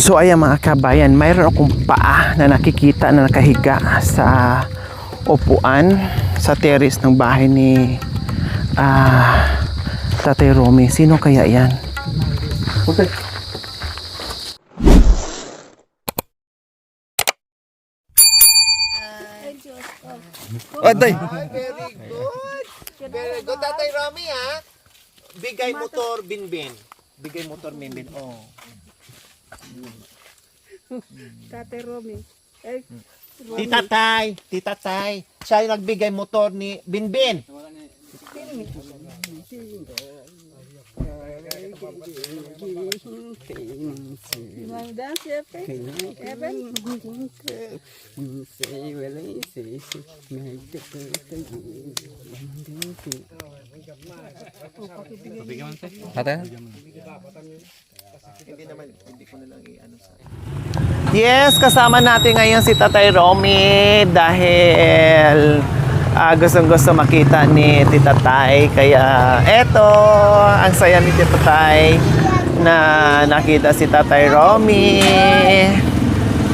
So ayan mga kabayan, mayroon akong paa na nakikita na nakahiga sa upuan sa terrace ng bahay ni Tatay Romy. Sino kaya yan? Okay. Aday! Very good. Very good. Tatay Romy, ha? Bigay motor, binbin. Bigay motor, binbin. Oh. Tatay Romy. Tita Tay. Siya yung nagbigay motor ni Binbin. You want to dance, Evan? Yes, kasama natin ngayon si Tatay Romy dahil gustong-gusto makita ni Tita Tay. Kaya eto, ang saya ni Tita Tay na nakita si Tatay Romy.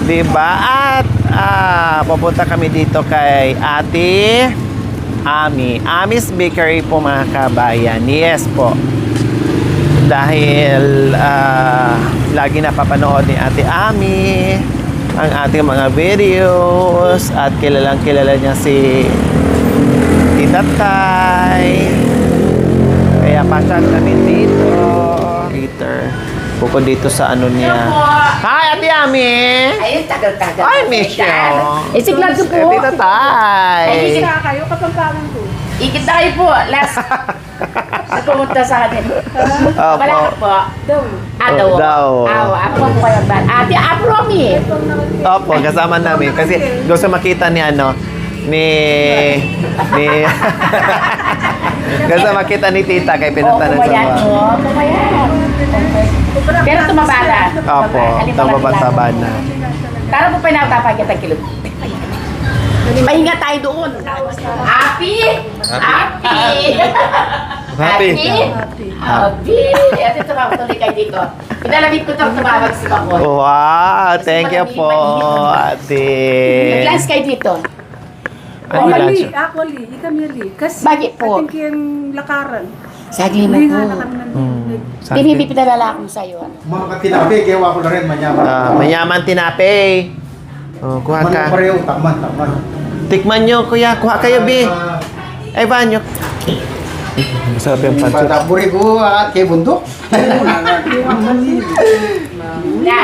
Diba? At pupunta kami dito kay Ate Ami. Ami's Bakery po mga kabayan. Yes po. Dahil lagi napapanood ni Ate Ami ang ating mga videos at kilalang kilala niya si Tita Tay. Kaya pasyal kami dito. Peter, bukod dito sa ano niya. Hi Ate Ami! Ayun, tagal-tagal. Ay, Michelle! Isiglag ko po. Tita Tay! Ay, Kaya kayo, kapampangan ko. Ikit na kayo po. Last. Pumunta sa akin. Malakot po. Daw. Daw. Ako po kayo ba? Ate, Romy. Opo, kasama namin. Kasi gusto makita ni gusto makita ni Tita kay pinunta na sa Kumayan mo. Kumayan. Pero tumaba na. Opo, tumaba na. Tara po pinatapay kita kilo. Pahinga tayo doon. Happy? Happy. Ate, tumawag tuloy kayo dito. Pinalamig ko itong tumawag si Makoy. Wow, thank you po, Ate. Nag-lance kayo dito. Actually, ikamili. Kasi, Bakit po? I think yung lakaran. Sagli mo Hindi po. nga na kami nandun. Tinipi pinalala ko sa'yo. Mga katinabi, gawa ko na rin, manyaman. Mayaman tinape. Oh, kuha ka. Pareho, takman. Tikman nyo, kuya. Kuha kayo, Bi. Ay, banyo. Masarap yung pancit. Pataburi ko at kay bundok. Na,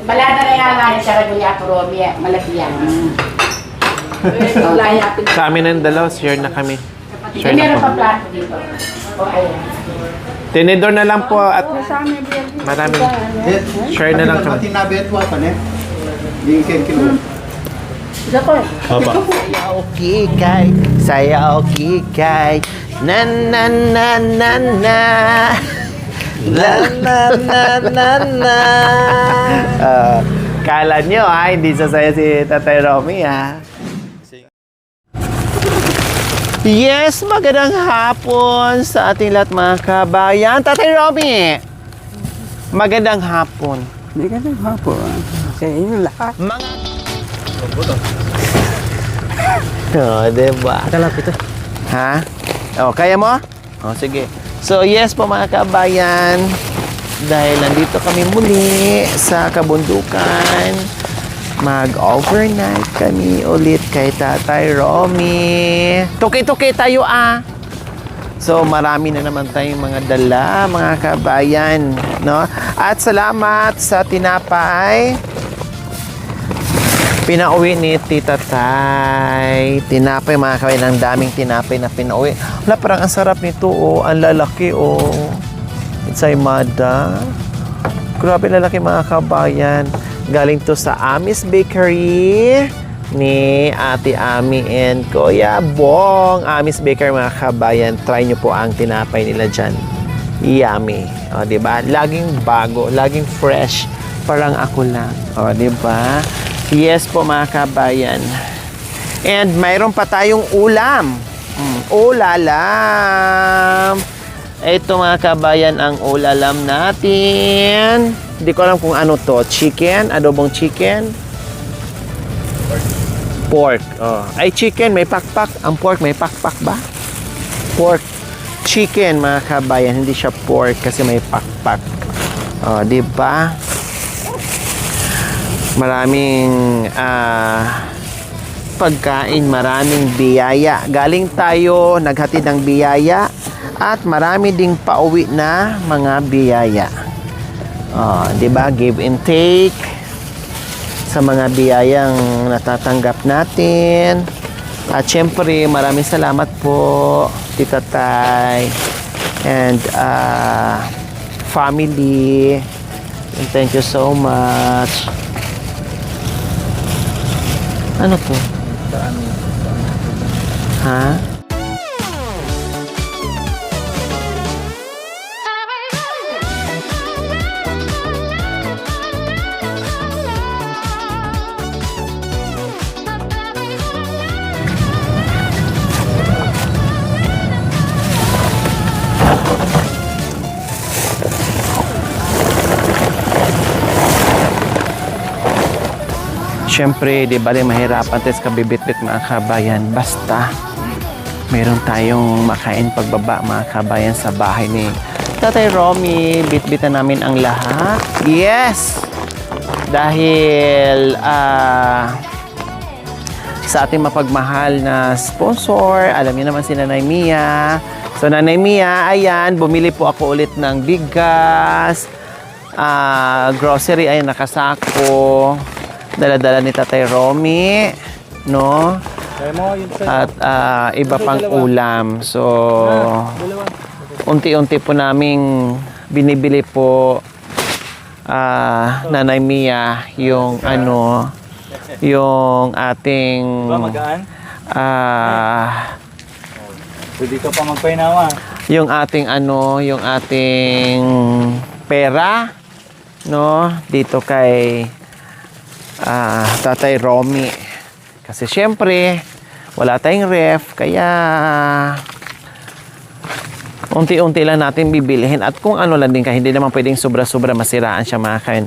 balada na yan nga sa Raguya, Romy, malaki yan. Sa amin ng dalaw, share na kami. Share na Meron pa kami. plato dito. O, ayan. Tinidor na lang po at Sa amin, BLB. marami. Share na lang kami. Matinabi at wapan eh. Di ikin kilo. Opo. Saya okay kay. Saya okay kay. Na na na na na. Na na na na na. Kala nyo hindi sasaya si Tatay Romy Yes, magandang hapon sa ating lahat mga kabayan. Tatay Romy, magandang hapon. Magandang hapon sa inyo lahat. Diba? Kalap ito. Ha? Kaya mo? Sige. So, yes po mga kabayan. Dahil nandito kami muli sa kabundukan. Mag-overnight kami ulit kay Tatay Romy. Tuki-tuki tayo So, marami na naman tayong mga dala, mga kabayan. No? At salamat sa tinapay. Pinauwi ni Tita Tay. Tinapay mga kabayan. Ang daming tinapay na pinauwi. Wala, parang ang sarap nito. Ang lalaki. It's a mada. Grabe lalaki mga kabayan. Galing to sa Ami's Bakery ni Ate Ami and Kuya Bong. Ami's Bakery mga kabayan. Try nyo po ang tinapay nila dyan. Yummy. Diba? Laging bago. Laging fresh. Parang ako lang. Diba? Yes po mga kabayan. And mayroon pa tayong ulam. Ulalam. Ito mga kabayan ang ulalam natin. Hindi ko alam kung ano to. Chicken, adobong chicken. Pork. Oh. Ay, chicken may pakpak. Ang pork may pakpak ba? Pork. Chicken mga kabayan. Hindi siya pork kasi may pakpak. Oh, di ba? Maraming pagkain, maraming biyaya. Galing tayo, naghatid ng biyaya. At marami ding pauwi na mga biyaya. Oh, 'di ba? Give and take sa mga biyayang natatanggap natin. At syempre, maraming salamat po Tita Tay and family. And thank you so much. Ano to? Ha? Siyempre, di ba rin mahirapan tayo sa kabibit-bit mga kabayan. Basta, meron tayong makain pagbaba mga kabayan sa bahay ni Tatay Romy. Bit-bitan namin ang lahat. Yes! Dahil sa ating mapagmahal na sponsor, alam niyo naman si Nanay Mia. So, Nanay Mia, ayan, bumili po ako ulit ng bigas, grocery, ay nakasako. Dala-dala ni Tatay Romy, no? At iba pang ulam. So, unti-unti po naming binibili po Nanay Mia yung ano, yung ating Pwede ka pa magpainawa. yung ating ano, yung ating pera, no? Dito kay Tatay Romy. Kasi syempre, wala tayong ref, kaya unti-unti lang natin bibilihin. At kung ano lang din ka, hindi naman pwedeng sobra-sobra masiraan siya mga kain.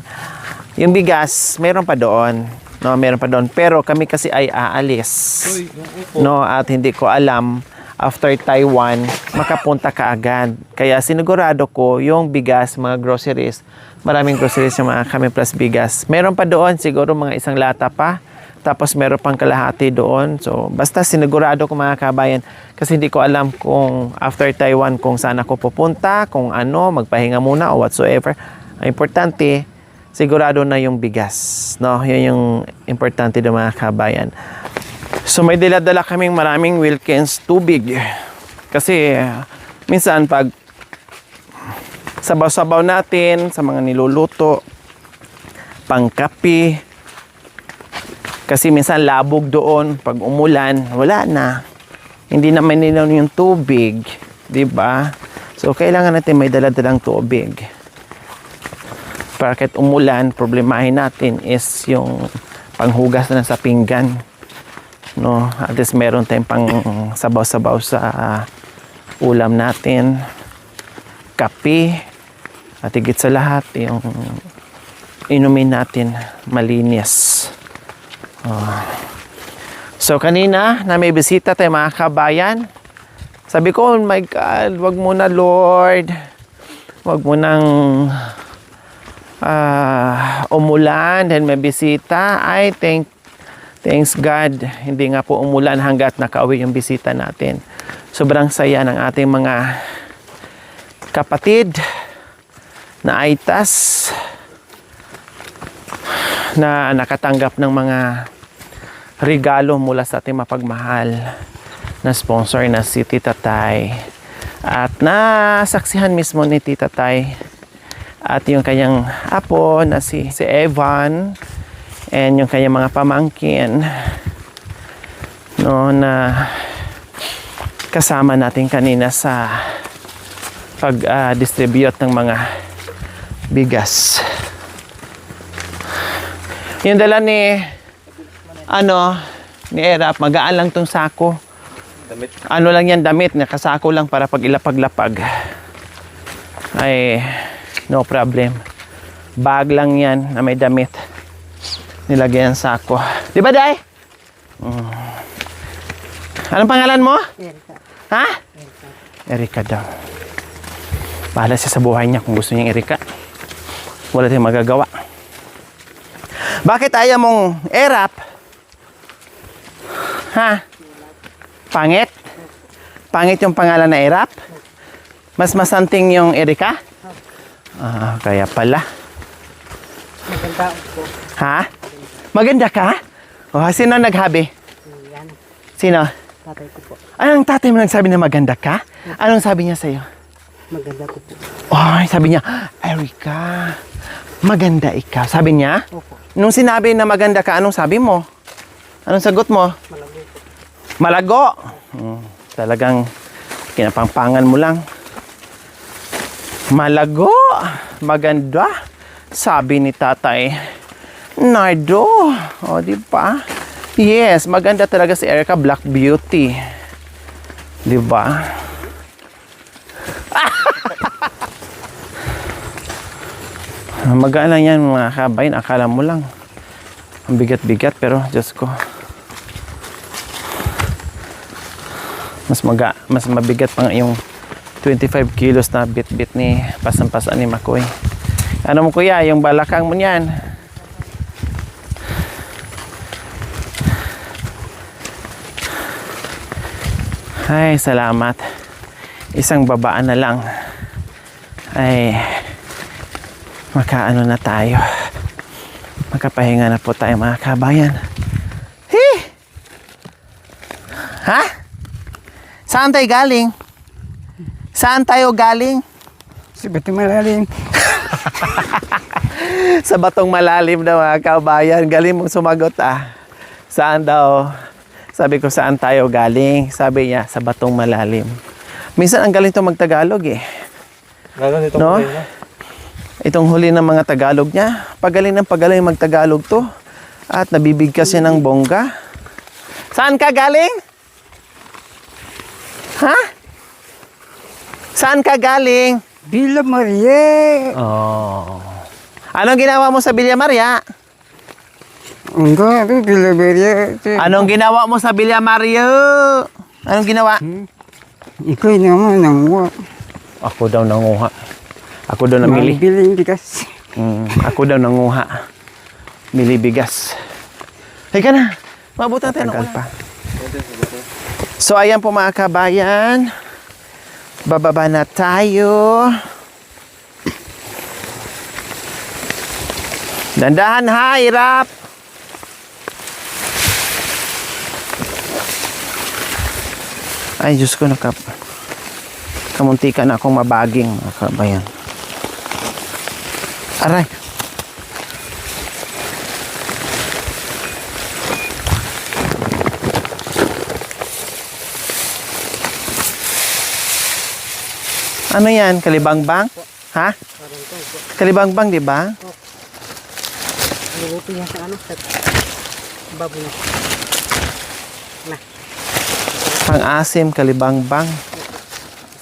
Yung bigas, meron pa doon. No, meron pa doon. Pero kami kasi ay aalis. No, at hindi ko alam, after Taiwan, makapunta ka agad. Kaya sinigurado ko yung bigas, mga groceries, maraming groceries yung mga kami plus bigas. Meron pa doon, siguro mga isang lata pa. Tapos meron pang kalahati doon. So, basta sinigurado ko mga kabayan. Kasi hindi ko alam kung after Taiwan, kung saan ako pupunta, kung ano, magpahinga muna o whatsoever. Ang importante, sigurado na yung bigas. No? Yun yung importante doon mga kabayan. So, may dala-dala kaming maraming Wilkins tubig. Kasi, minsan pag sabaw-sabaw natin sa mga niluluto, pangkapi. Kasi minsan labog doon pag umulan, wala na. Hindi naman nila yung tubig, 'di ba? So kailangan natin may dala-dalang tubig. Para kahit umulan, problemahin natin is yung panghugas na sa pinggan. No, at least meron tayong pang sabaw-sabaw sa ulam natin. Kape. At higit sa lahat, yung inumin natin malinis. So kanina na may bisita tayo mga kabayan. Sabi ko, oh my God, wag mo na Lord. Wag mo nang umulan dahil may bisita. Ay, thanks God. Hindi nga po umulan hanggat nakauwi yung bisita natin. Sobrang saya ng ating mga kapatid na aitas na nakatanggap ng mga regalo mula sa ating mapagmahal na sponsor na si Tita Tay. At nasaksihan mismo ni Tita Tay at yung kanyang apo na si Evan and yung kanyang mga pamangkin, no, na kasama natin kanina sa pag-distribute ng mga bigas. Yung dala ni Erap, magaan lang tong sako. Ano lang yan, damit, nakasako lang para pag ilapag-lapag. ay no problem. Bag lang yan na may damit. Nilagyan sa sako. Di ba, Day? Anong pangalan mo? Erika. Ha? Erika daw. Bahala siya sa buhay niya kung gusto niyang Erika. Wala tayong magagawa. Bakit ayaw mong erap? Ha? Pangit? Pangit yung pangalan na erap? Mas masanting yung Erika? Ah, kaya pala. Maganda po. Ha? Maganda ka? Oh, sino naghabi? Yan. Sino? Tatay ko po. Anong tatay mo nagsabi na maganda ka? Anong sabi niya sa'yo? Maganda ko po. Ay, sabi niya, Erika, maganda ikaw. Sabi niya? Opo. Nung sinabi na maganda ka, anong sabi mo? Anong sagot mo? Malago po. Malago. Talagang kinapangpangan mo lang. Malago. Maganda. Sabi ni Tatay Nardo. O, di ba? Yes, maganda talaga si Erika, Black Beauty. Di ba? Magaan lang yan mga kabayan. Akala mo lang. Ang bigat-bigat pero Diyos ko. Mas mabigat pa nga yung 25 kilos na bit-bit ni pasan-pasan ni Makoy. Ano mo kuya, yung balakang mo niyan? Ay, salamat. Isang babaan na lang. Ay, makaano na tayo. Makapahinga na po tayo mga kabayan. Hey! Ha? Saan tayo galing? Saan tayo galing? Sa Batong Malalim. Sa Batong Malalim daw mga kabayan. Galing mong sumagot ah. Saan daw? Sabi ko saan tayo galing? Sabi niya sa Batong Malalim. Minsan ang galing to magtagalog eh. Lalo nito No? po na. Itong huli ng mga Tagalog niya. Pagaling magtagalog to. At nabibigkas siya ng bongga. Saan ka galing? Ha? Saan ka galing? Villa Maria. Oh. Anong ginawa mo sa Villa Maria? Enggak, itu Villa Maria. Anong ginawa mo sa Villa Maria? Anong ginawa? Ikaw naman nanguha. Ako daw nanguha. Ako daw namili. Biling bigas. Ako daw nanguha. Mili bigas. Halika na. Mabuti natin ng pa. So ayan po mga kabayan. Bababa na tayo. Dandahan ha, hirap. Ay, Diyos ko, kamuntikan akong mabaging mga kabayan. Aray. Ano yan? Kalibangbang? Ha? Kalibangbang, di ba? Luto yan sa ano, sa babo na. Pang-asim, kalibangbang.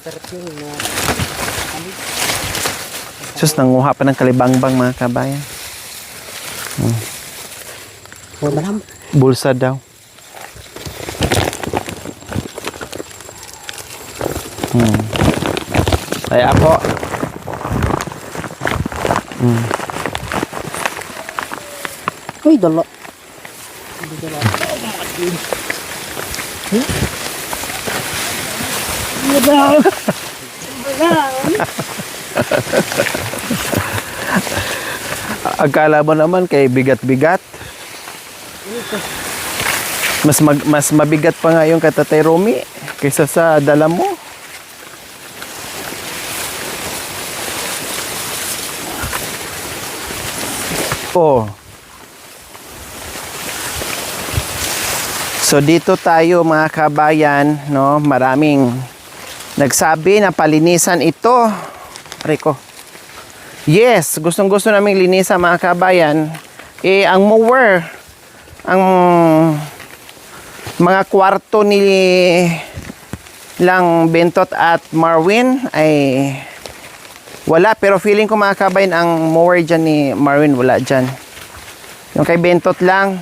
Sarap yun na. Sus, nanguha pa ng kalibangbang mga kabayan. Malam. Bulsa daw. Ay ako. Uy, dala. Akala mo naman kay bigat-bigat. Mas mabigat pa nga yung kay Tatay Romy kaysa sa dala mo. Oh. So dito tayo mga kabayan, no? Maraming nagsabi na palinisan ito. Rico. Yes, gustong-gusto naming linisan mga kabayan. Eh ang mower, ang mga kwarto ni lang Bentot at Marwin ay Wala, pero feeling ko mga kabayan, ang mower dyan ni Marvin, wala dyan. Yung kay Bentot lang.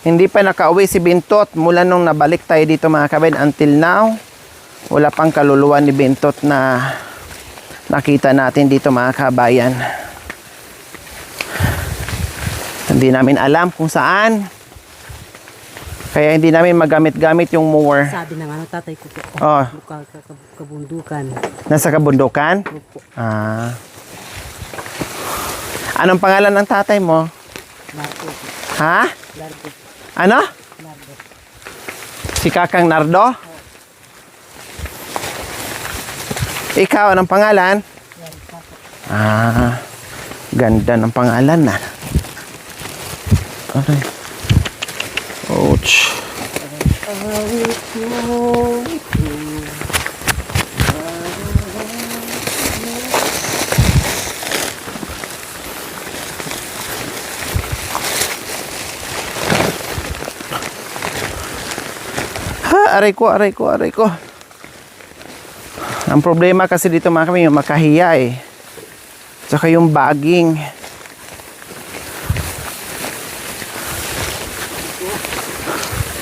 Hindi pa nakauwi si Bentot mula nung nabalik tayo dito mga kabayan until now. Wala pang kaluluwa ni Bentot na nakita natin dito mga kabayan. Hindi namin alam kung saan. Kaya hindi namin magamit-gamit yung mower. Sabi ng ano, tatay ko po. Oh, Kabundukan. nasa kabundukan? Opo. Ah. Anong pangalan ng tatay mo? Largo. Ha? Largo. Ano? Largo. Si Kakang Nardo? Ikaw, anong pangalan? Ah, ganda ng pangalan na. Aray. Ouch. Ha, aray ko, aray ko, aray ko. Ang problema kasi dito mga kami, yung makahiya eh. Tsaka yung bagging.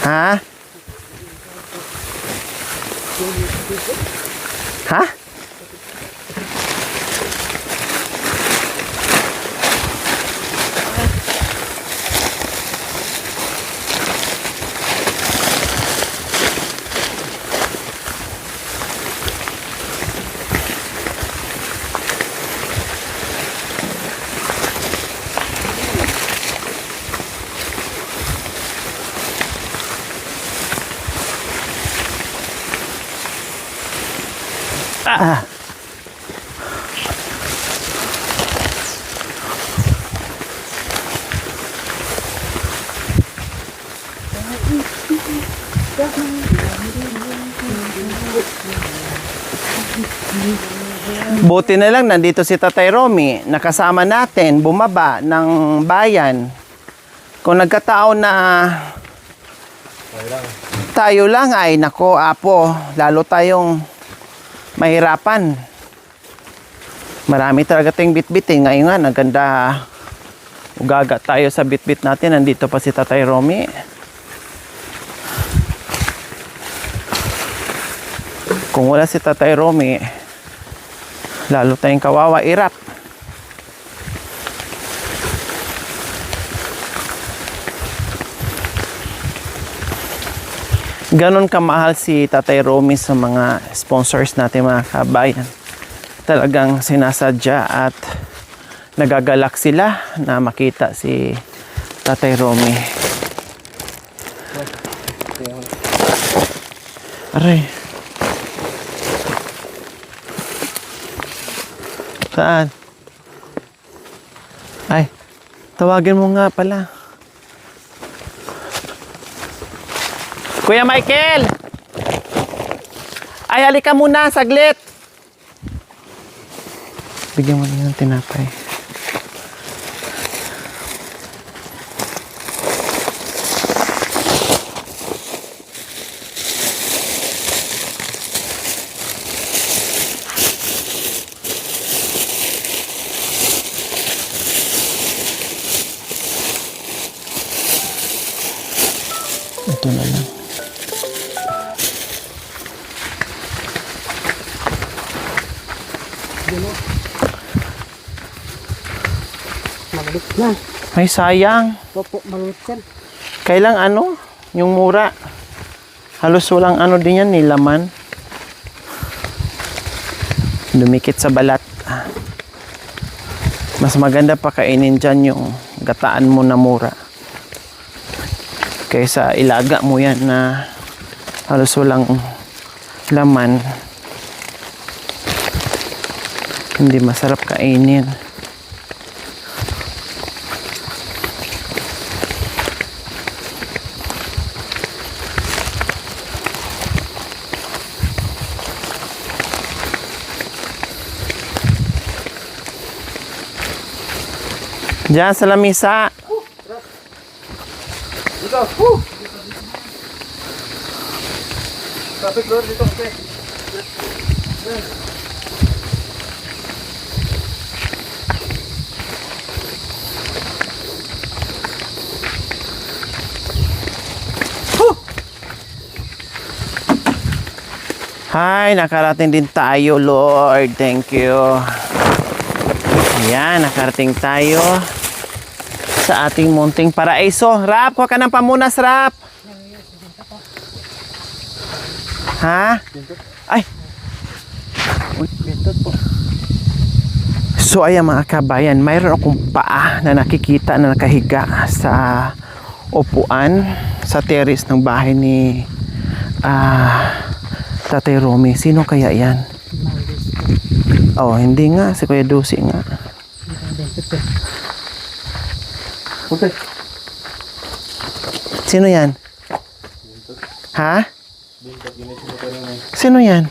Ha? Ha? Ah. Buti na lang nandito si Tatay Romy, nakasama natin, bumaba ng bayan. Kung nagkataon na tayo lang ay nako apo, lalo tayong mahirapan. Marami talaga tayong bitbitin. Ngayon nga, naganda ugaga tayo sa bitbit natin. Nandito pa si Tatay Romy. Kung wala si Tatay Romy, lalo tayong kawawa, irap. Ganon kamahal si Tatay Romy sa mga sponsors natin mga kabayan. Talagang sinasadya at nagagalak sila na makita si Tatay Romy. Aray. Saan? Ay, tawagin mo nga pala. Kuya Michael! Ay, halika muna, saglit! Bigyan mo na ng tinapay. Ito na lang. Malulit na. Ay, sayang. Opo, malulit yan. Kailang ano? Yung mura. Halos walang ano din yan, nilaman. Dumikit sa balat. Mas maganda pa kainin dyan yung gataan mo na mura. Kaysa ilaga mo yan na halos walang laman. Hindi masarap kainin. Diyan sa lamisa. Dito. Traffic road dito. Hi, nakarating din tayo, Lord. Thank you. Ayan, nakarating tayo sa ating munting paraiso. Rap, kuha ka ng pamunas, Rap. Ha? Ay. So ayan mga kabayan, mayroon akong paa na nakikita na nakahiga sa upuan sa terrace ng bahay ni Tatay Romy. Sino kaya yan? Oh, hindi nga. Si Kuya Dusi nga. Okay. Sino yan? Ha? Sino yan?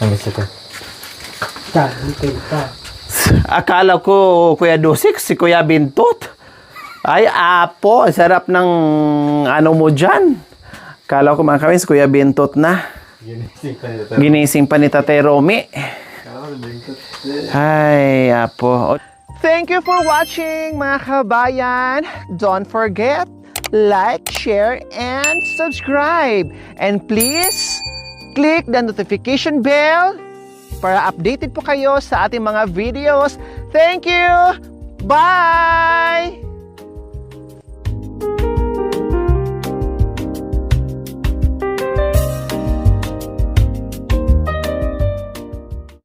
Ang isa ka. Akala ko Kuya Dusik, si Kuya Bintot. Ay, apo. Sarap ng ano mo dyan. Akala ko mga kawin, si Kuya Bintot na. Ginising pa ni Tatay Romy. Ay, apo. Thank you for watching mga kabayan. Don't forget, like, share, and subscribe. And please, click the notification bell para updated po kayo sa ating mga videos. Thank you! Bye!